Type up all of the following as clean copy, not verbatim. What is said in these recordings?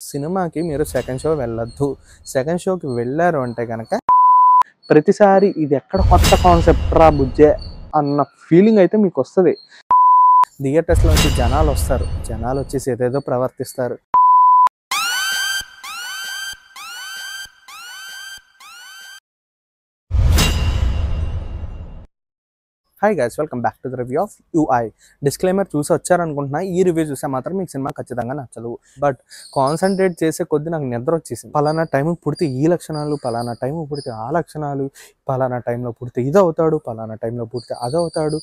సినిమాకి మీరు second show వెళ్ళొద్దు. సెకండ్ షోకి వెళ్ళారు అంటే గనక ప్రతిసారి ఇది ఎక్కడ కొత్త కాన్సెప్ట్ రా బుజ్జే అన్న ఫీలింగ్ అయితే మీకు వస్తుంది. థియేటర్స్లోంచి జనాలు వస్తారు, జనాలు వచ్చేసి ఏదేదో ప్రవర్తిస్తారు. Hi guys, welcome back to the review of UI. Disclaimer చూసి వచ్చారనుకుంటున్నా. ఈ రివ్యూ చూస్తే మాత్రం మీకు సినిమా ఖచ్చితంగా నచ్చదు. బట్ కాన్సన్ట్రేట్ చేసే కొద్దీ నాకు నిద్ర వచ్చేసింది. పలానా టైంకి పుడితే ఈ లక్షణాలు, పలానా టైంకి పుడితే ఆ లక్షణాలు, పలానా టైంలో పుడితే ఇది అవుతాడు, పలానా టైంలో పుడితే అది అవుతాడు.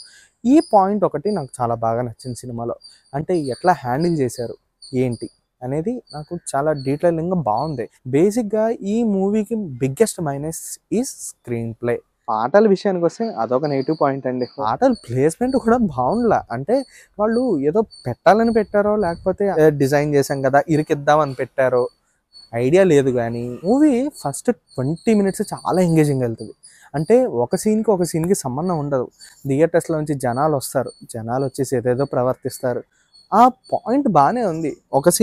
ఈ పాయింట్ ఒకటి నాకు చాలా బాగా నచ్చింది సినిమాలో. అంటే ఎట్లా హ్యాండిల్ చేశారు ఏంటి అనేది నాకు చాలా డీటెయిలింగ్గా బాగుంది. బేసిక్గా ఈ మూవీకి biggest minus is screen play. పాటల విషయానికి వస్తే అదొక నెగిటివ్ పాయింట్ అండి. పాటల ప్లేస్మెంట్ కూడా బాగుండలా. అంటే వాళ్ళు ఏదో పెట్టాలని పెట్టారో, లేకపోతే డిజైన్ చేశాం కదా ఇరికిద్దామని పెట్టారో ఐడియా లేదు. కానీ మూవీ ఫస్ట్ 20 minutes చాలా ఎంగేజింగ్ వెళ్తుంది. అంటే ఒక సీన్కి సంబంధం ఉండదు. థియేటర్స్లోంచి జనాలు వస్తారు, జనాలు వచ్చేసి ఏదేదో ప్రవర్తిస్తారు. ఆ పాయింట్ బాగానే ఉంది. ఒక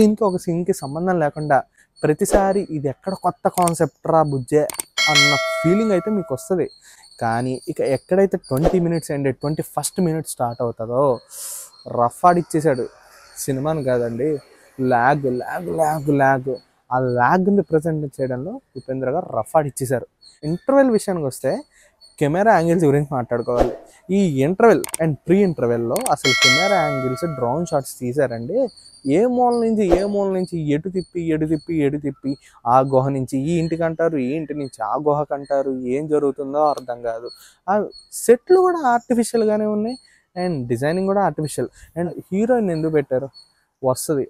సీన్కి సంబంధం లేకుండా ప్రతిసారి ఇది ఎక్కడ కొత్త కాన్సెప్ట్ రా బుజ్జే అన్న ఫీలింగ్ అయితే మీకు వస్తుంది. కానీ ఇక ఎక్కడైతే 20 minutes and 21st minute start అవుతుందో రఫ్ ఆడిచ్చేసాడు సినిమాని. కాదండి, ల్యాగ్ ల్యాగ్ ల్యాగ్ ల్యాగ్ ఆ ల్యాగ్ని ప్రజెంట్ చేయడంలో ఉపేంద్ర గారు రఫ్ ఆడిచ్చేశారు. ఇంటర్వెల్ విషయానికి వస్తే కెమెరా యాంగిల్స్ గురించి మాట్లాడుకోవాలి. ఈ ఇంటర్వెల్ అండ్ ప్రీ ఇంటర్వెల్లో అసలు కెమెరా యాంగిల్స్, డ్రోన్ షాట్స్ తీశారండి. ఏ మూల నుంచి ఎటు తిప్పి ఆ గుహ నుంచి ఈ ఇంటికి అంటారు, ఈ ఇంటి నుంచి ఆ గుహకు అంటారు. ఏం జరుగుతుందో అర్థం కాదు. ఆ సెట్లు కూడా ఆర్టిఫిషియల్గానే ఉన్నాయి అండ్ డిజైనింగ్ కూడా ఆర్టిఫిషియల్. అండ్ హీరోయిన్ ఎందుకు పెట్టారు? వస్తుంది,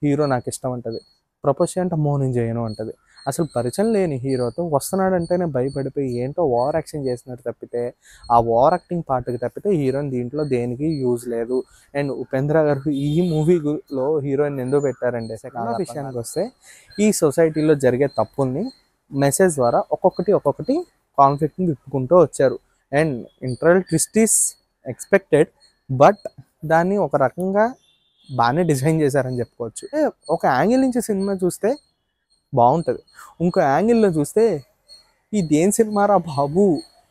హీరో నాకు ఇష్టం అంటుంది, ప్రపోజ్ అంటే మౌనం చేయను అంటుంది. అసలు పరిచయం లేని హీరోతో వస్తున్నాడంటేనే భయపడిపోయి ఏంటో ఓవర్ యాక్షన్ చేసినట్టు తప్పితే, ఆ ఓవర్ యాక్టింగ్ పార్ట్కి తప్పితే హీరోయిన్ దీంట్లో దేనికి యూజ్ లేదు. అండ్ ఉపేంద్ర గారు ఈ మూవీలో హీరోయిన్ ఎందుకు పెట్టారంటే, సెకండ్ విషయానికి వస్తే ఈ సొసైటీలో జరిగే తప్పుల్ని మెసేజ్ ద్వారా ఒక్కొక్కటి కాన్ఫ్లిక్ట్ని విప్పుకుంటూ వచ్చారు. And interval twist is expected, but దాన్ని ఒక రకంగా బాగానే డిజైన్ చేశారని చెప్పుకోవచ్చు. ఒక యాంగిల్ నుంచి సినిమా చూస్తే బాగుంటుంది, ఇంకో యాంగిల్లో చూస్తే ఇదేం సినిమారా బాబు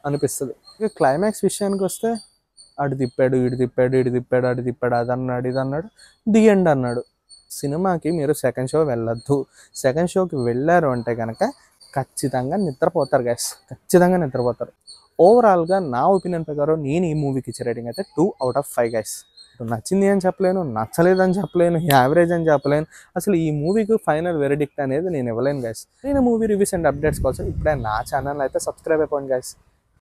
అనిపిస్తుంది. ఇక క్లైమాక్స్ విషయానికి వస్తే అటు తిప్పాడు, ఇటు తిప్పాడు, అటు తిప్పాడు, అది అన్నాడు, ఇది అన్నాడు, ది ఎండ్ అన్నాడు. సినిమాకి మీరు సెకండ్ షో వెళ్ళొద్దు. సెకండ్ షోకి వెళ్ళారు అంటే కనుక ఖచ్చితంగా నిద్రపోతారు గైస్, ఖచ్చితంగా నిద్రపోతారు. ఓవరాల్గా నా ఒపీనియన్ ప్రకారం నేను ఈ మూవీకి ఇచ్చే రేటింగ్ అయితే 2 out of 5 గైస్. నచ్చింది అని చెప్పలేను, నచ్చలేదని చెప్పలేను, యావరేజ్ అని చెప్పలేను. అసలు ఈ మూవీకి ఫైనల్ వెరిడిక్ట్ అనేది నేను ఇవ్వలేను గైస్. నేను మూవీ రివ్యూస్ అండ్ అప్డేట్స్ కోసం ఇప్పుడే నా ఛానల్ అయితే సబ్స్క్రైబ్ అయిపోండి గైస్.